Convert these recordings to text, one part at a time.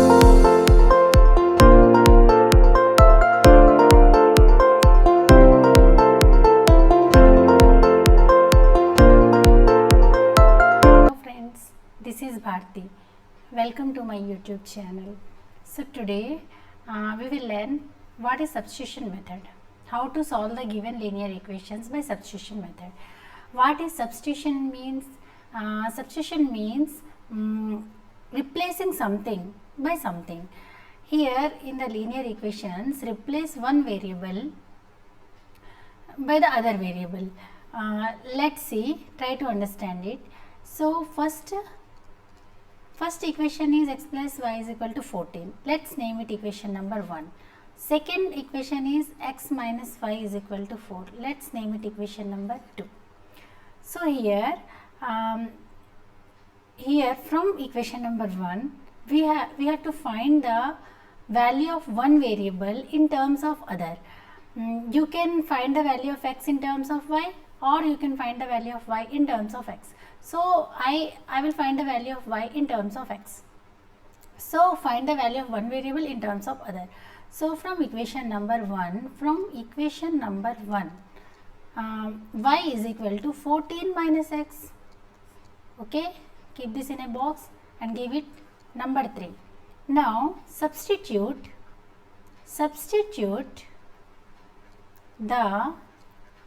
This is Bharti. Welcome to my YouTube channel. So today we will learn what is substitution method, how to solve the given linear equations by substitution method. What is substitution means? Substitution means replacing something by something. Here in the linear equations, replace one variable by the other variable. Let's see, try to understand it. So first equation is x plus y is equal to 14. Let's name it equation number 1. Second equation is x minus y is equal to 4. Let's name it equation number 2. So here from equation number 1 we have to find the value of one variable in terms of other. You can find the value of x in terms of y, or you can find the value of y in terms of x. So I will find the value of y in terms of x. So find the value of one variable in terms of other. So from equation number 1, y is equal to 14 minus x. Okay, keep this in a box and give it number 3. Now substitute the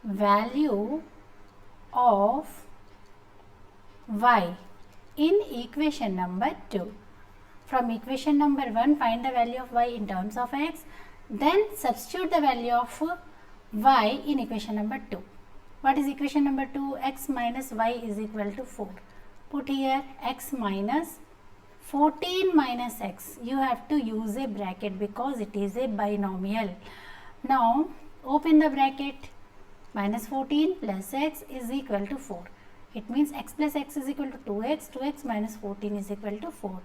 value of y in equation number 2. From equation number 1, find the value of y in terms of x, then substitute the value of y in equation number 2. What is equation number 2? X minus y is equal to 4. Put here x minus 14 minus x. You have to use a bracket because it is a binomial. Now open the bracket. Minus 14 plus x is equal to 4. It means x plus x is equal to 2x. 2x minus 14 is equal to 4.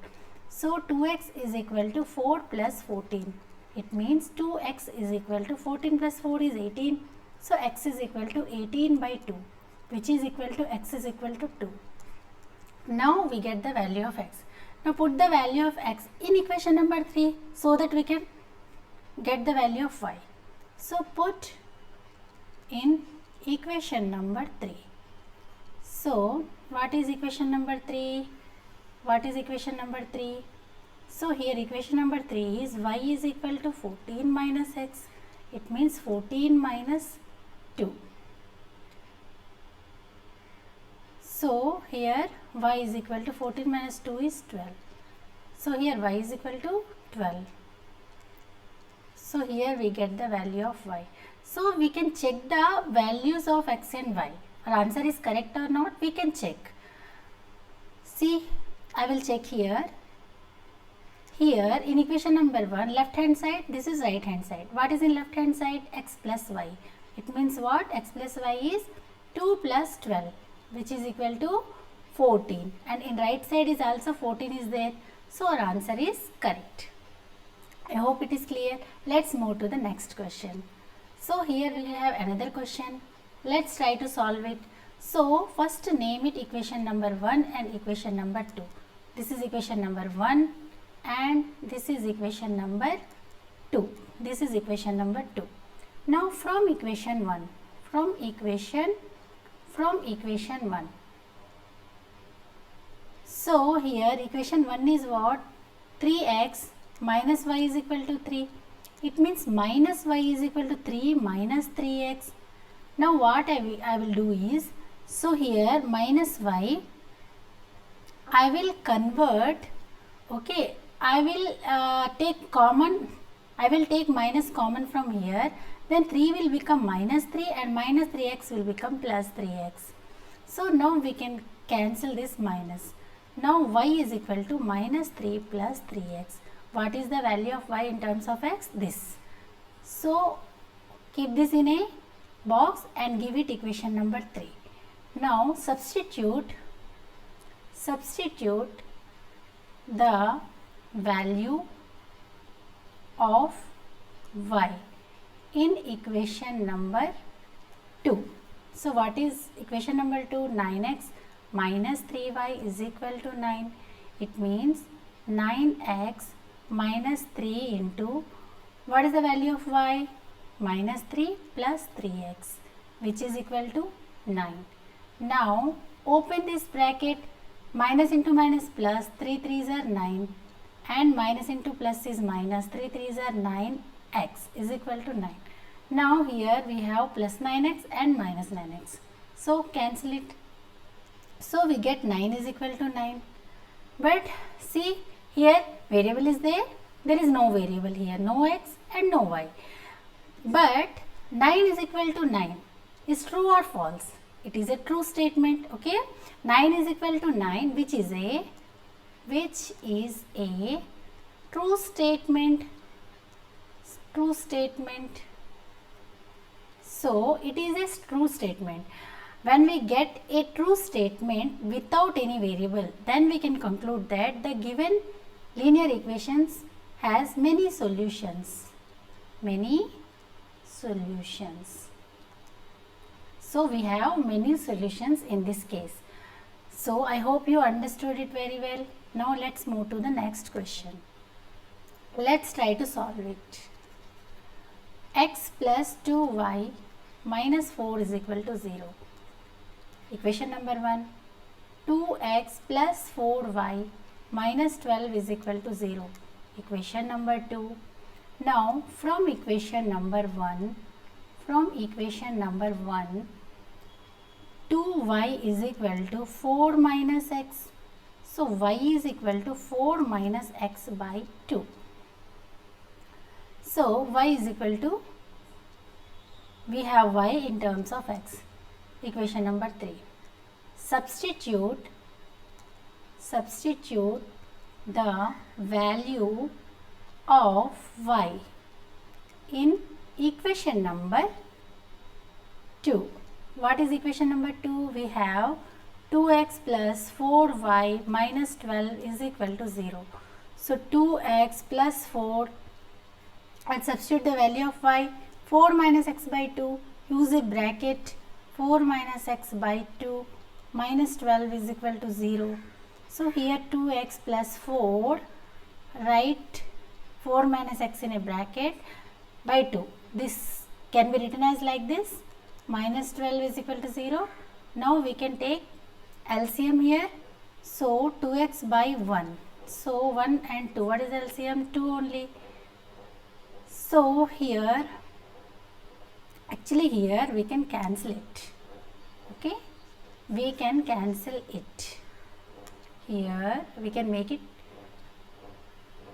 So 2x is equal to 4 plus 14. It means 2x is equal to 14 plus 4 is 18. So x is equal to 18 by 2, which is equal to x is equal to 2. Now we get the value of x. Now put the value of x in equation number 3 so that we can get the value of y. So put in equation number 3. So what is equation number 3? So here equation number 3 is y is equal to 14 minus x. It means 14 minus 2. So here y is equal to 14 minus 2 is 12. So here y is equal to 12. So here we get the value of y. So we can check the values of x and y. Our answer is correct or not, we can check. See, I will check here. Here in equation number 1, left hand side, this is right hand side. What is in left hand side? X plus y. It means what? X plus y is 2 plus 12, which is equal to 14. And in right side is also 14 is there. So our answer is correct. I hope it is clear. Let's move to the next question. So here we have another question. Let's try to solve it. So first name it equation number 1 and equation number 2. This is equation number 1 and this is equation number 2. This is equation number 2. Now from equation 1, from equation 1. So here equation 1 is what? 3x minus y is equal to 3. It means minus y is equal to 3 minus 3x. Now what I will do is, so here minus y, I will convert, okay, I will take minus common from here, then 3 will become minus 3 and minus 3x will become plus 3x. So now we can cancel this minus. Now y is equal to minus 3 plus 3x. What is the value of y in terms of x? This. So keep this in a box and give it equation number 3. Now substitute the value of y in equation number 2. So what is equation number 2? 9x minus 3y is equal to 9. It means 9x minus 3 into, what is the value of y? Minus 3 plus 3x, which is equal to 9. Now open this bracket, minus into minus plus, 3 3s are 9, and minus into plus is minus, 3 3s are 9, x is equal to 9. Now here we have plus 9x and minus 9x. So cancel it. So we get 9 is equal to 9. But see here variable is there. There is no variable here. No x and no y. But 9 is equal to 9 is true or false? It is a true statement. Okay. 9 is equal to 9, which is a true statement. True statement. So it is a true statement. When we get a true statement without any variable, then we can conclude that the given linear equations has many solutions. Many solutions. So we have many solutions in this case. So I hope you understood it very well. Now let's move to the next question. Let's try to solve it. X plus 2y minus 4 is equal to 0. Equation number 1. 2x plus 4y minus 12 is equal to 0. Equation number 2. Now from equation number 1, 2y is equal to 4 minus x. So y is equal to 4 minus x by 2. So y is equal to, we have y in terms of x. Equation number 3. Substitute the value of y in equation number 2. What is equation number 2? We have 2x plus 4y minus 12 is equal to 0. So 2x plus 4, and substitute the value of y, 4 minus x by 2, use a bracket, 4 minus x by 2 minus 12 is equal to 0. So here 2x plus 4, write 4 minus x in a bracket by 2. This can be written as like this, minus 12 is equal to 0. Now we can take LCM here. So 2x by 1. So 1 and 2, what is LCM? 2 only. So here, actually here we can cancel it. Okay, we can cancel it. Here we can make it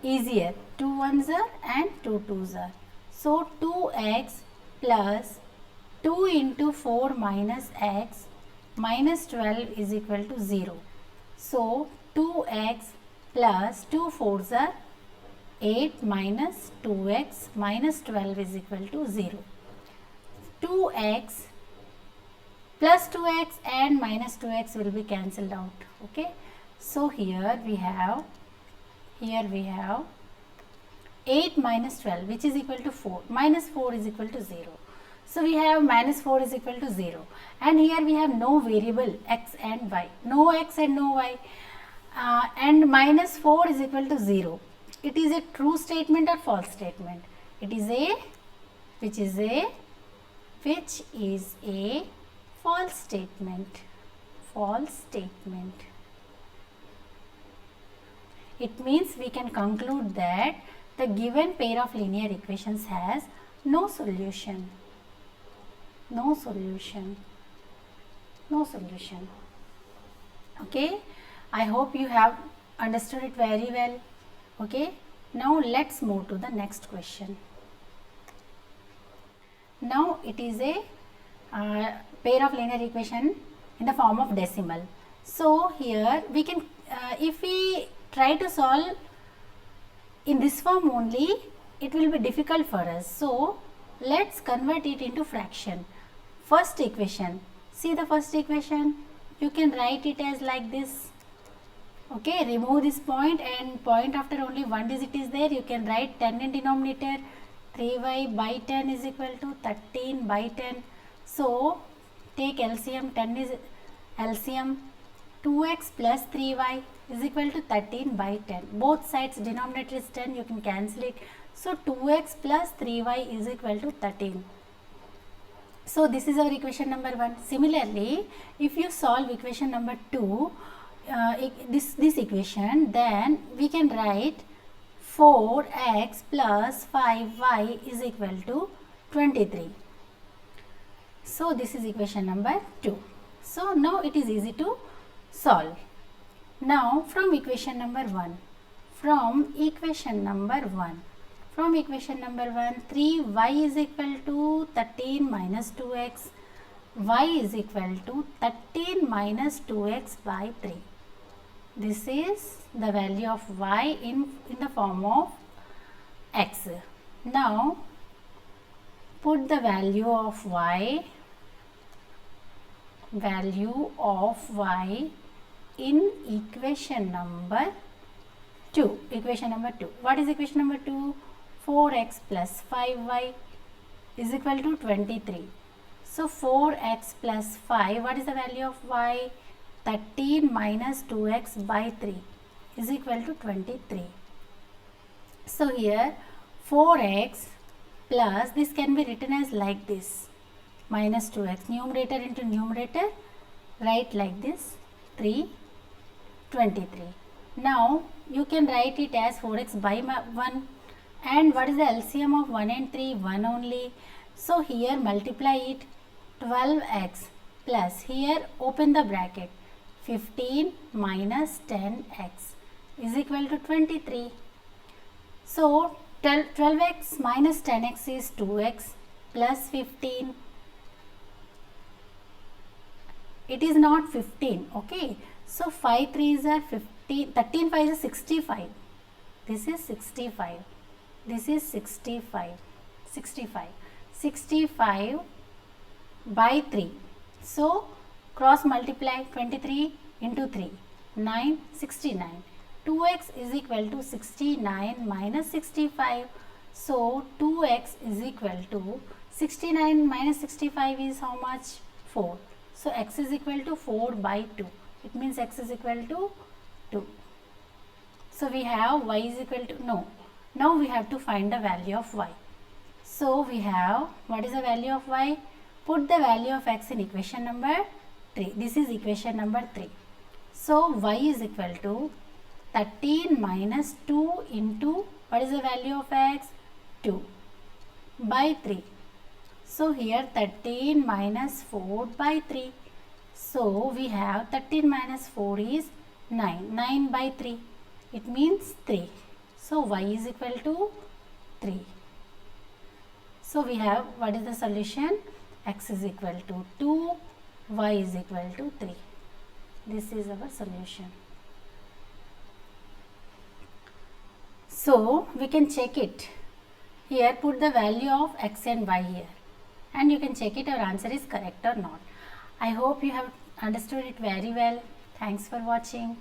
easier. 2 1s are and 2 2s are. So 2x plus 2 into 4 minus x minus 12 is equal to 0. So 2x plus 2 4s are 8 minus 2x minus 12 is equal to 0. 2x plus 2x and minus 2x will be cancelled out. Okay. So here we have 8 minus 12, which is equal to 4. Minus 4 is equal to 0. So we have minus 4 is equal to 0. And here we have no variable x and y. No x and no y. And minus 4 is equal to 0. It is a true statement or false statement? It is a, which is a false statement. False statement. It means we can conclude that the given pair of linear equations has no solution. No solution. No solution. Okay. I hope you have understood it very well. Okay. Now let's move to the next question. Now it is a pair of linear equation in the form of decimal. So here we can, if we try to solve in this form only, it will be difficult for us. So let's convert it into fraction. First equation, see the first equation, you can write it as like this. Okay, remove this point and point after only one digit is there, you can write 10 in denominator, 3y by 10 is equal to 13 by 10. So take LCM, 10 is LCM, 2x plus 3y, is equal to 13 by 10. Both sides denominator is 10, you can cancel it. So 2x plus 3y is equal to 13. So this is our equation number 1. Similarly, if you solve equation number 2, this equation, then we can write 4x plus 5y is equal to 23. So this is equation number 2. So now it is easy to solve. Now from equation number 1, 3y is equal to 13 minus 2x, y is equal to 13 minus 2x by 3. This is the value of y in the form of x. Now put the value of y in equation number 2. What is equation number 2? 4x plus 5y is equal to 23. So 4x plus 5, what is the value of y? 13 minus 2x by 3 is equal to 23. So here 4x plus, this can be written as like this, minus 2x, numerator into numerator, write like this, 3, 23. Now you can write it as 4x by 1, and what is the LCM of 1 and 3? 1 only. So here multiply it, 12x plus, here open the bracket, 15 minus 10x is equal to 23. So 12x minus 10x is 2x plus 15. It is not 15, okay. So 5 3s are 15, 13 5 is 65. This is 65. This is 65. 65 by 3. So cross multiply, 23 into 3, 9, 69. 2x is equal to 69 minus 65. So 2x is equal to 69 minus 65 is how much? 4. So x is equal to 4 by 2. It means x is equal to 2. So we have y is equal to, no. Now we have to find the value of y. So we have, what is the value of y? Put the value of x in equation number 3. This is equation number 3. So y is equal to 13 minus 2 into, what is the value of x? 2 by 3. So here 13 minus 4 by 3. So we have 13 minus 4 is 9. 9 by 3. It means 3. So y is equal to 3. So we have, what is the solution? X is equal to 2, y is equal to 3. This is our solution. So we can check it. Here put the value of x and y here, and you can check it, your answer is correct or not. I hope you have understood it very well. Thanks for watching.